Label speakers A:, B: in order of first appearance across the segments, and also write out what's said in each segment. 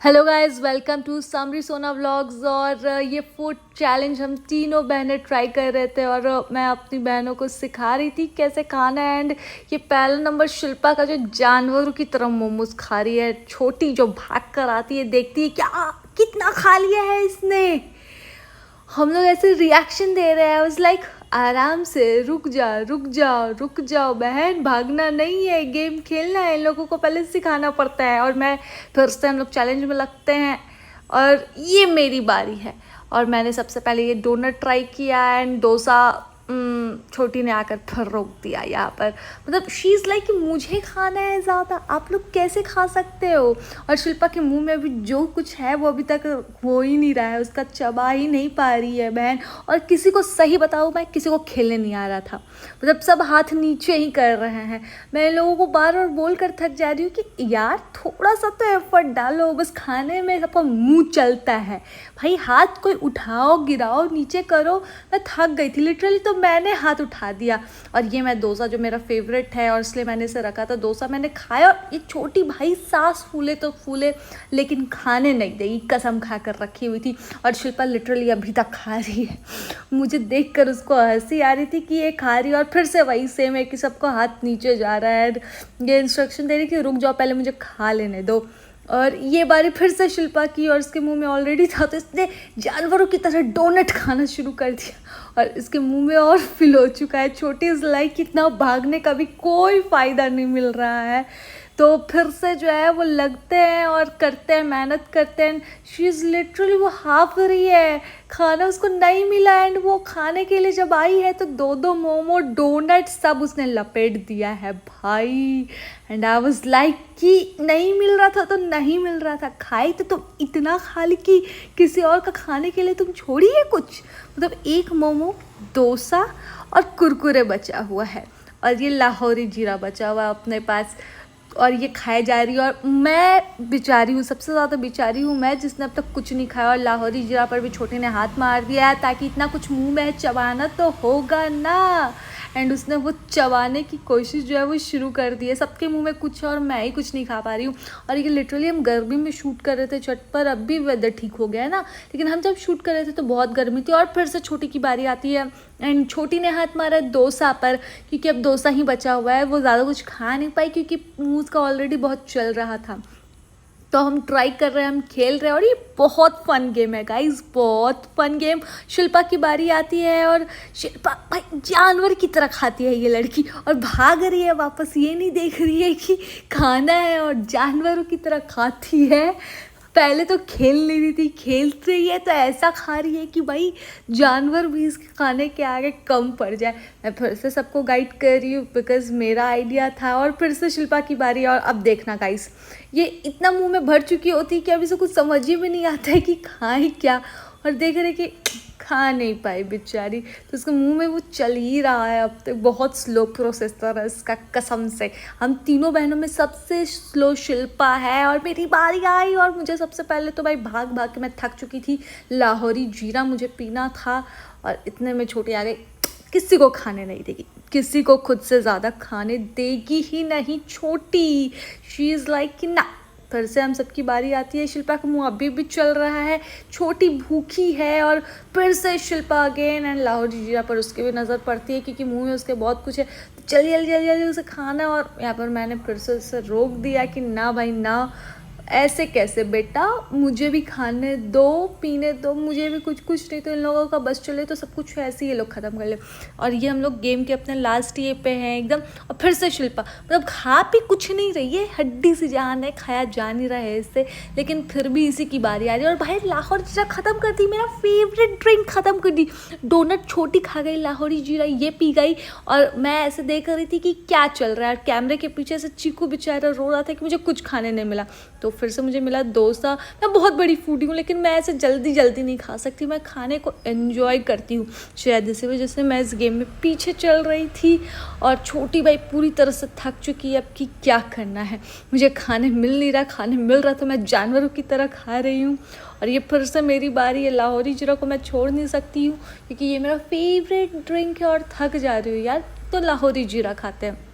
A: Hello guys, welcome to Samri Sona vlogs. और ये food challenge हम तीनों बहनें ट्राई कर रहे थे और मैं अपनी बहनों को सिखा रही थी कैसे खाना है। एंड ये पहला नंबर शिल्पा का जो जानवरों की तरह मोमोज खा रही है, छोटी जो भाग कर आती है, देखती है क्या कितना खा लिया है इसने। हम लोग ऐसे रिएक्शन दे रहे हैं। आई वाज लाइक आराम से रुक जा रुक जाओ रुक जाओ बहन, भागना नहीं है, गेम खेलना है, इन लोगों को पहले सिखाना पड़ता है। और मैं फिर से हम लोग चैलेंज में लगते हैं और ये मेरी बारी है। और मैंने सबसे पहले ये डोनट ट्राई किया एंड डोसा छोटी ने आकर फिर रोक दिया यहाँ पर। मतलब शी इज़ लाइक कि मुझे खाना है ज़्यादा, आप लोग कैसे खा सकते हो। और शिल्पा के मुंह में अभी जो कुछ है वो अभी तक हो ही नहीं रहा है, उसका चबा ही नहीं पा रही है बहन। और किसी को सही बताऊँ, मैं किसी को खेलने नहीं आ रहा था, मतलब सब हाथ नीचे ही कर रहे हैं। मैं इन लोगों को बार बार बोल कर थक जा रही हूँ कि यार थोड़ा सा तो एफर्ट डालो, बस खाने में सबका मुँह चलता है भाई, हाथ कोई उठाओ गिराओ नीचे करो। मैं थक गई थी लिटरली, तो मैंने हाथ उठा दिया। और ये मैं डोसा जो मेरा फेवरेट है और इसलिए मैंने इसे रखा था, डोसा मैंने खाया। और ये छोटी भाई सांस फूले तो फूले लेकिन खाने नहीं देगी, कसम खा कर रखी हुई थी। और शिल्पा लिटरली अभी तक खा रही है। मुझे देखकर उसको हंसी आ रही थी कि ये खा रही है और फिर से वही सेम है कि सबको हाथ नीचे जा रहा है। ये इंस्ट्रक्शन दे रही कि रुक जाओ, पहले मुझे खा लेने दो। और ये बारी फिर से शिल्पा की, और इसके मुंह में ऑलरेडी था तो इसने जानवरों की तरह डोनट खाना शुरू कर दिया और इसके मुंह में और फिल हो चुका है। छोटी इस लाइक इतना भागने का भी कोई फ़ायदा नहीं मिल रहा है। तो फिर से जो है वो लगते हैं और करते हैं, मेहनत करते हैं। शी इज़ लिटरली वो हाफ रही है, खाना उसको नहीं मिला। एंड वो खाने के लिए जब आई है तो दो दो मोमो डोनट सब उसने लपेट दिया है भाई। एंड आई वाज लाइक कि नहीं मिल रहा था तो नहीं मिल रहा था, खाई तो तुम इतना खा ली कि किसी और का खाने के लिए तुम छोड़िए कुछ। मतलब एक मोमो, डोसा और कुरकुरे बचा हुआ है और ये लाहौरी जीरा बचा हुआ है अपने पास, और ये खाए जा रही है। और मैं बेचारी हूँ, सबसे ज़्यादा बेचारी हूँ मैं, जिसने अब तक कुछ नहीं खाया। और लाहौरी जीरा पर भी छोटे ने हाथ मार दिया है ताकि इतना कुछ मुंह में है, चबाना तो होगा ना। एंड उसने वो चबाने की कोशिश जो है वो शुरू कर दी है। सबके मुंह में कुछ है और मैं ही कुछ नहीं खा पा रही हूँ। और ये लिटरली हम गर्मी में शूट कर रहे थे छत पर, अब भी वेदर ठीक हो गया है ना, लेकिन हम जब शूट कर रहे थे तो बहुत गर्मी थी। और फिर से छोटी की बारी आती है एंड छोटी ने हाथ मारा है डोसा पर, क्योंकि अब डोसा ही बचा हुआ है। वो ज़्यादा कुछ खा नहीं पाई क्योंकि मुँह का ऑलरेडी बहुत चल रहा था। तो हम ट्राई कर रहे हैं, हम खेल रहे हैं और ये बहुत फन गेम है गाइस, बहुत फन गेम। शिल्पा की बारी आती है और शिल्पा भाई जानवर की तरह खाती है ये लड़की, और भाग रही है वापस, ये नहीं देख रही है कि खाना है, और जानवरों की तरह खाती है। पहले तो खेल नहीं रही थी, खेल रही है तो ऐसा खा रही है कि भाई जानवर भी इसके खाने के आगे कम पड़ जाए। मैं फिर से सबको गाइड कर रही हूँ बिकॉज मेरा आइडिया था। और फिर से शिल्पा की बारी। और अब देखना गाइस, ये इतना मुंह में भर चुकी होती है कि अभी से कुछ समझ ही में नहीं आता है कि खाए क्या। और देख रहे कि खा नहीं पाई बेचारी, तो उसके मुंह में वो चल ही रहा है अब तक। बहुत स्लो प्रोसेसर है इसका, कसम से। हम तीनों बहनों में सबसे स्लो शिल्पा है। और मेरी बारी आई और मुझे सबसे पहले तो भाई भाग भाग के मैं थक चुकी थी, लाहौरी जीरा मुझे पीना था। और इतने में छोटी आ गई, किसी को खाने नहीं देगी, किसी को खुद से ज़्यादा खाने देगी ही नहीं छोटी। शी इज़ लाइक कि ना। फिर से हम सबकी बारी आती है। शिल्पा का मुंह अभी भी चल रहा है, छोटी भूखी है। और फिर से शिल्पा अगेन एंड लाहौरी जीरा पर उसकी भी नज़र पड़ती है क्योंकि मुंह में उसके बहुत कुछ है। तो जल्दी जल्दी जल्दी जल्दी उसे खाना। और यहाँ पर मैंने फिर से उसे रोक दिया कि ना भाई ना, ऐसे कैसे बेटा, मुझे भी खाने दो, पीने दो, मुझे भी कुछ कुछ, नहीं तो इन लोगों का बस चले तो सब कुछ ऐसे ही ये लोग ख़त्म कर ले। और ये हम लोग गेम के अपने लास्ट ये पे हैं एकदम। और फिर से शिल्पा मतलब खा भी कुछ नहीं रही है, हड्डी सी जान है, खाया जा नहीं रहा है इससे, लेकिन फिर भी इसी की बारी आ रही है। और भाई लाहौरी जीरा ख़त्म कर दी, मेरा फेवरेट ड्रिंक ख़त्म कर दी। डोनट छोटी खा गई, लाहौरी जीरा ये पी गई। और मैं ऐसे देख रही थी कि क्या चल रहा है। और कैमरे के पीछे से चीकू बेचारा रो रहा था कि मुझे कुछ खाने नहीं मिला। तो फिर से मुझे मिला डोसा। मैं बहुत बड़ी फूडी हूँ लेकिन मैं ऐसे जल्दी जल्दी नहीं खा सकती, मैं खाने को एंजॉय करती हूँ। शायद इसी वजह से मैं इस गेम में पीछे चल रही थी। और छोटी भाई पूरी तरह से थक चुकी है, अब कि क्या करना है, मुझे खाने मिल नहीं रहा, खाने मिल रहा तो मैं जानवरों की तरह खा रही हूँ। और ये फिर से मेरी बारी है। लाहौरी जीरा को मैं छोड़ नहीं सकती हूँ क्योंकि ये मेरा फेवरेट ड्रिंक है और थक जा रही हूँ यार, तो लाहौरी जीरा खाते हैं।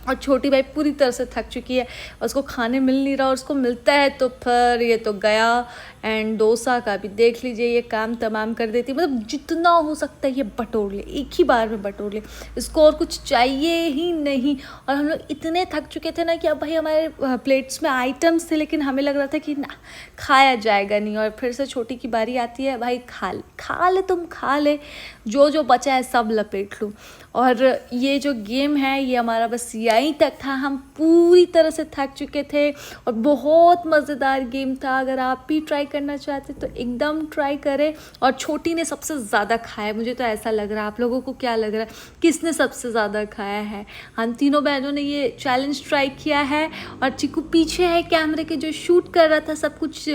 A: और छोटी भाई पूरी तरह से थक चुकी है, उसको खाने मिल नहीं रहा, और उसको मिलता है तो फिर ये तो गया। एंड डोसा का भी देख लीजिए, ये काम तमाम कर देती है, मतलब जितना हो सकता है ये बटोर ले, एक ही बार में बटोर ले, इसको और कुछ चाहिए ही नहीं। और हम लोग इतने थक चुके थे ना कि अब भाई हमारे प्लेट्स में आइटम्स थे, लेकिन हमें लग रहा था कि ना खाया जाएगा नहीं। और फिर से छोटी की बारी आती है, भाई खा ले तुम, खा ले, जो जो बचा है सब लपेट लो। और ये जो गेम है ये हमारा बस यहीं तक था, हम पूरी तरह से थक चुके थे और बहुत मज़ेदार गेम था। अगर आप भी ट्राई करना चाहते तो एकदम ट्राई करें। और छोटी ने सबसे ज़्यादा खाया, मुझे तो ऐसा लग रहा है, आप लोगों को क्या लग रहा है किसने सबसे ज़्यादा खाया है? हम तीनों बहनों ने ये चैलेंज ट्राई किया है, और चिकू पीछे है कैमरे के जो शूट कर रहा था सब कुछ